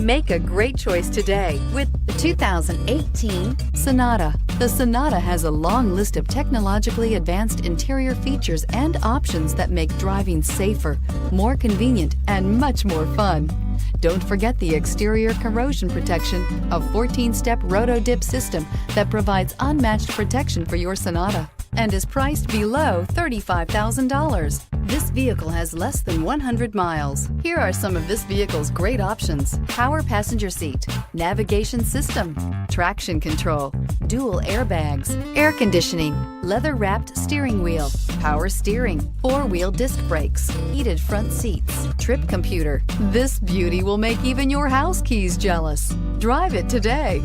Make a great choice today with the 2018 Sonata. The Sonata has a long list of technologically advanced interior features and options that make driving safer, more convenient, and much more fun. Don't forget the exterior corrosion protection, a 14-step roto-dip system that provides unmatched protection for your Sonata and is priced below $35,000. This vehicle has less than 100 miles. Here are some of this vehicle's great options: power passenger seat, navigation system, traction control, dual airbags, air conditioning, leather-wrapped steering wheel, power steering, four-wheel disc brakes, heated front seats, trip computer. This beauty will make even your house keys jealous. Drive it today.